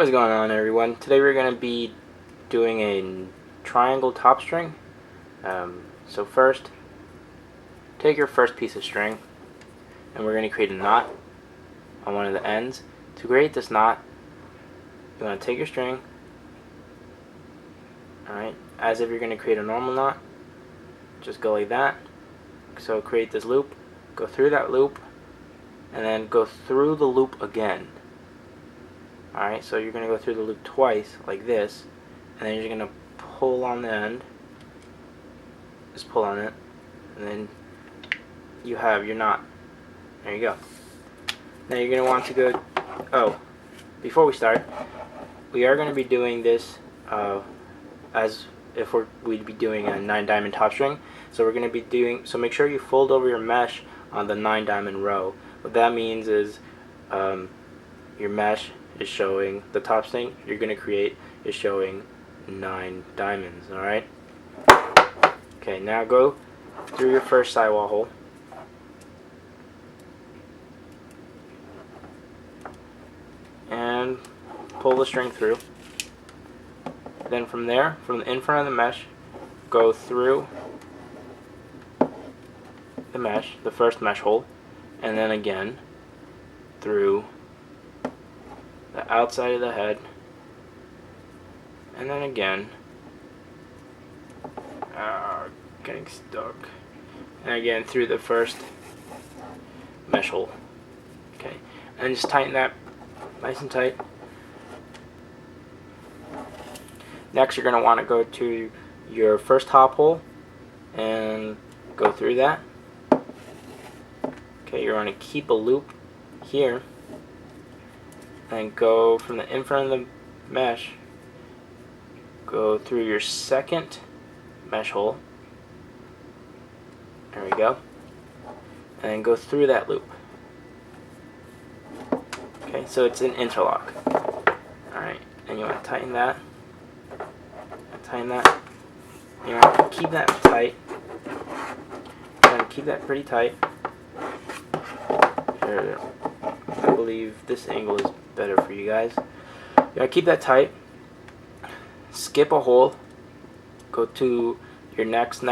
What's going on, everyone? Today we're going to be doing a triangle top string. So first, take your first piece of string and we're going to create a knot on one of the ends. To create this knot, you want to take your string, alright, as if you're going to create a normal knot. Just go like that. So create this loop, go through that loop, and then go through the loop again. Alright, so you're going to go through the loop twice, like this, and then you're going to pull on the end. Just pull on it, and then you have your knot. There you go. Now you're going to want to go, before we start, we are going to be doing this as if we'd be doing a 9-diamond top string. So we're going to be doing, so make sure you fold over your mesh on the 9-diamond row. What that means is your mesh is showing, the top string you're going to create is showing 9 diamonds. Alright? Okay, now go through your first sidewall hole. And pull the string through. Then from there, from in front of the mesh, go through the mesh, the first mesh hole, and then again through the outside of the head, and then again, getting stuck, and again through the first mesh hole. Okay, and just tighten that nice and tight. Next, you're going to want to go to your first top hole and go through that. Okay, you're going to keep a loop here and go from the in front of the mesh, go through your second mesh hole. There we go. And then go through that loop. Okay, so it's an interlock. Alright, and you want to tighten that. Tighten that. You want to keep that tight. You want to keep that pretty tight. Here, I believe this angle is better for you guys. You want to keep that tight. Skip a hole. Go to your next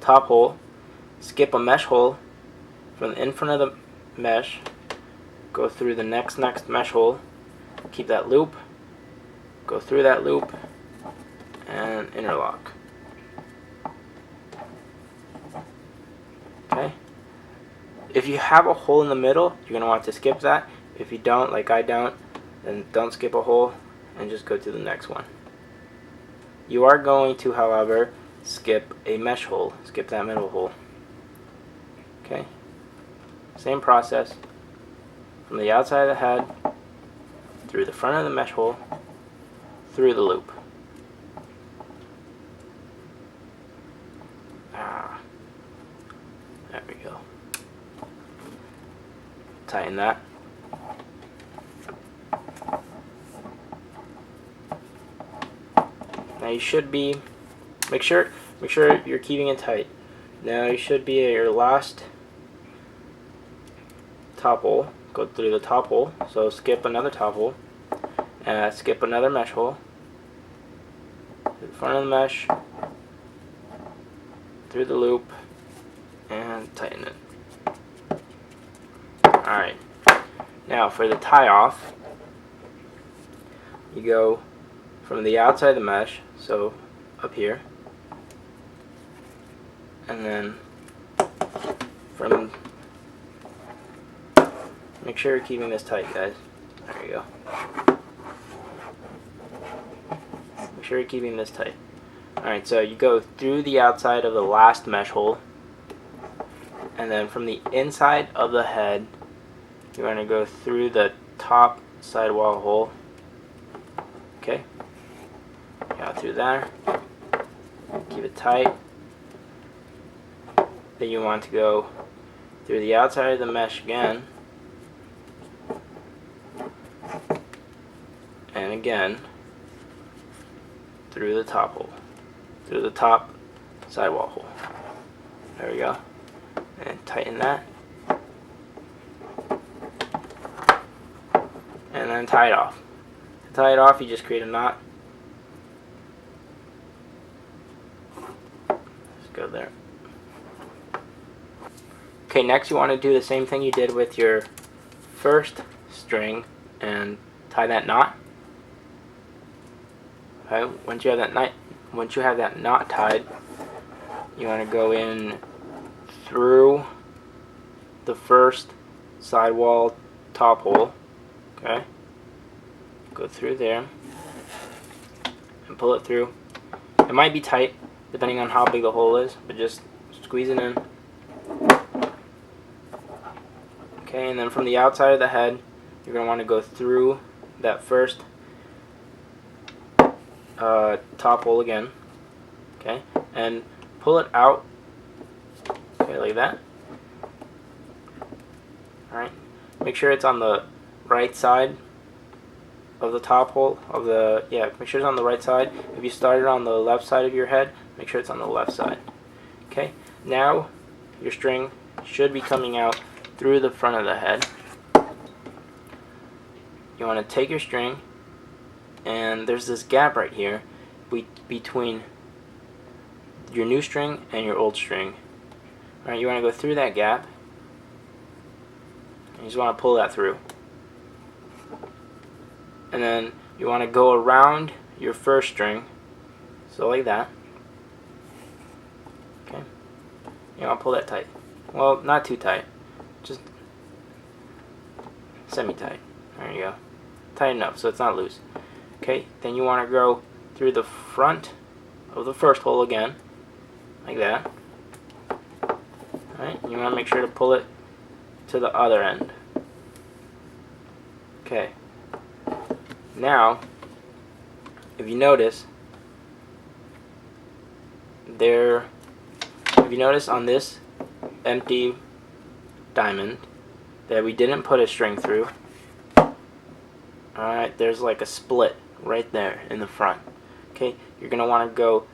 top hole. Skip a mesh hole from in front of the mesh. Go through the next mesh hole. Keep that loop. Go through that loop and interlock. Okay. If you have a hole in the middle, you're going to want to skip that. If you don't, like I don't, then don't skip a hole and just go to the next one. You are going to, however, skip a mesh hole. Skip that middle hole. Okay. Same process. From the outside of the head, through the front of the mesh hole, through the loop. There we go. Tighten that. Now you should be, make sure you're keeping it tight. Now you should be at your last top hole. Go through the top hole. So skip another top hole. Skip another mesh hole. To the front of the mesh. Through the loop. And tighten it. Alright. Now for the tie off, you go from the outside of the mesh, so up here, and then from, make sure you're keeping this tight, guys. There you go. Make sure you're keeping this tight. Alright, so you go through the outside of the last mesh hole, and then from the inside of the head, you're going to go through the top sidewall hole. Okay? Out through there. Keep it tight. Then you want to go through the outside of the mesh again. And again through the top hole. Through the top sidewall hole. There we go. And tighten that. and then tie it off. To tie it off, you just create a knot. Let's go there. Okay, next you want to do the same thing you did with your first string and tie that knot. Okay, once you have that knot tied, you want to go in through the first sidewall top hole. Okay, go through there and pull it through. It might be tight depending on how big the hole is, but just squeeze it in. Okay, and then from the outside of the head, you're going to want to go through that first top hole again. Okay, and pull it out. Okay, like that. Alright, make sure it's on the right side of the top hole of the, make sure it's on the right side. If you started on the left side of your head, make sure it's on the left side. Okay, now your string should be coming out through the front of the head. You want to take your string, and there's this gap right here between your new string and your old string. Alright, you want to go through that gap. You just want to pull that through. And then you want to go around your first string, so like that. Okay. You want to pull that tight. Well, not too tight, just semi-tight. There you go. Tight enough so it's not loose. Okay, then you want to go through the front of the first hole again, like that. Alright, you want to make sure to pull it to the other end. Okay. Now, if you notice on this empty diamond that we didn't put a string through, alright, there's like a split right there in the front. Okay, you're going to want to go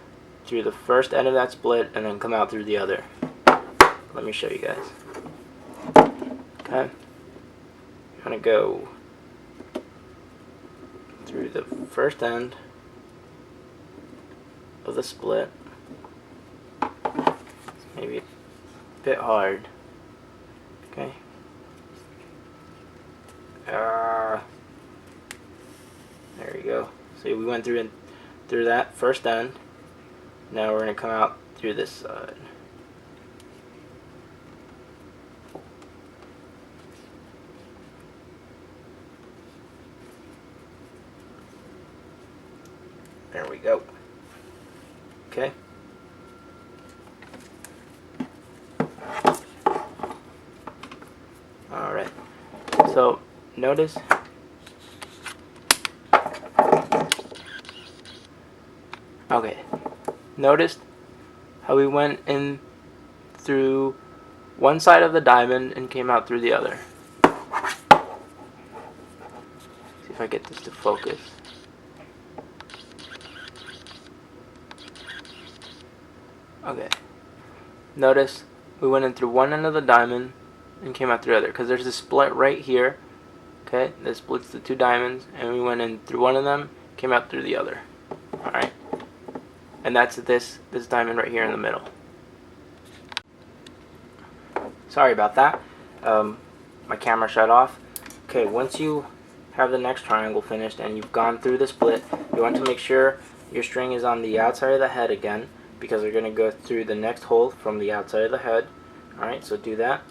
through the first end of that split and then come out through the other. Let me show you guys. Okay, you want to go through the first end of the split. Maybe a bit hard. Okay. There you go. See, we went through that first end. Now we're going to come out through this side. There we go. Okay. Alright. So, notice noticed how we went in through one side of the diamond and came out through the other. See if I get this to focus. Okay. Notice we went in through one end of the diamond and came out through the other, because there's a split right here. Okay, that splits the two diamonds, and we went in through one of them, came out through the other. Alright. And that's this diamond right here in the middle. Sorry about that. My camera shut off. Okay, once you have the next triangle finished and you've gone through the split, you want to make sure your string is on the outside of the head again, because we're going to go through the next hole from the outside of the head. Alright, so do that.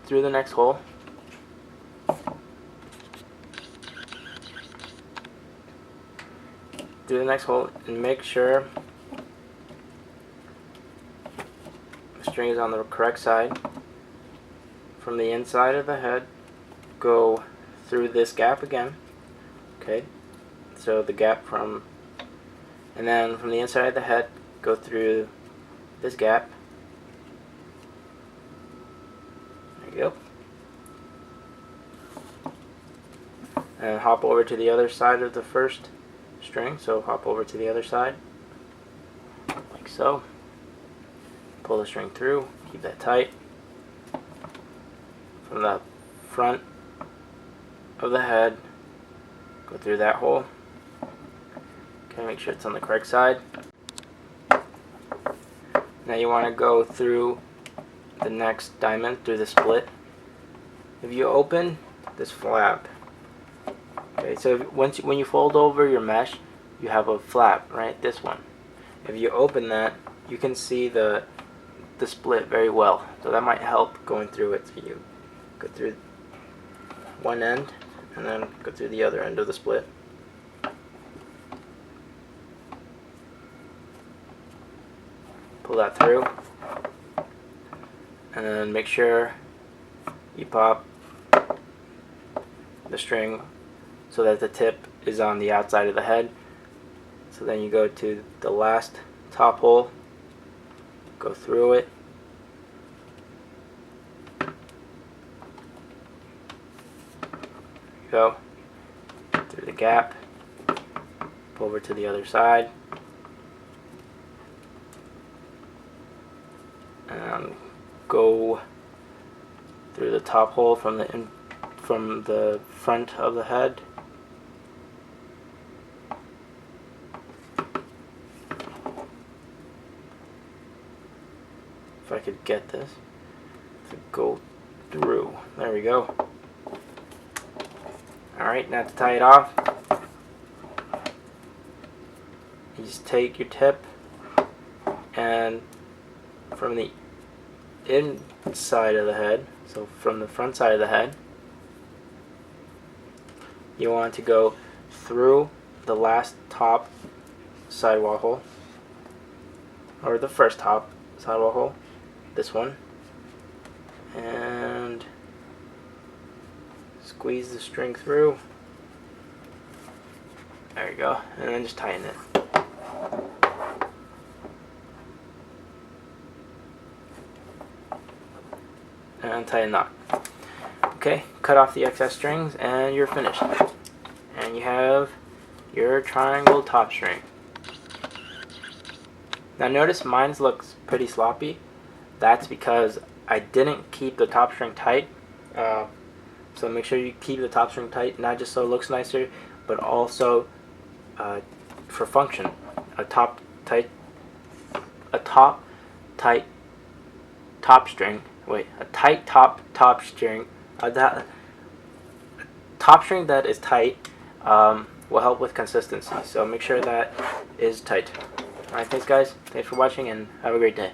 Through the next hole. Through the next hole, and make sure the string is on the correct side. From the inside of the head, go through this gap again. Okay, so the gap from, and then from the inside of the head, go through this gap. There you go. And hop over to the other side of the first string, so hop over to the other side, like so. Pull the string through, keep that tight. From the front of the head, go through that hole. Okay, make sure it's on the correct side. Now you want to go through the next diamond, through the split. If you open this flap, okay, so when you fold over your mesh, you have a flap, right? This one. If you open that, you can see the split very well. So that might help going through it. So you go through one end and then go through the other end of the split. Pull that through, and then make sure you pop the string so that the tip is on the outside of the head. So then you go to the last top hole, go through it, go through the gap, pull over to the other side, and go through the top hole from the front of the head. If I could get this to go through. There we go. Alright, now to tie it off, you just take your tip and from the inside of the head, so from the front side of the head, you want to go through the last top sidewall hole, or the first top sidewall hole, this one, and squeeze the string through. There you go, and then just tighten it. And tie a knot. Okay, cut off the excess strings and you're finished. And you have your triangle top string. Now notice mine looks pretty sloppy. That's because I didn't keep the top string tight. So make sure you keep the top string tight, not just so it looks nicer, but also for function. A tight top string top string that is tight will help with consistency. So make sure that is tight. Alright, thanks guys. Thanks for watching and have a great day.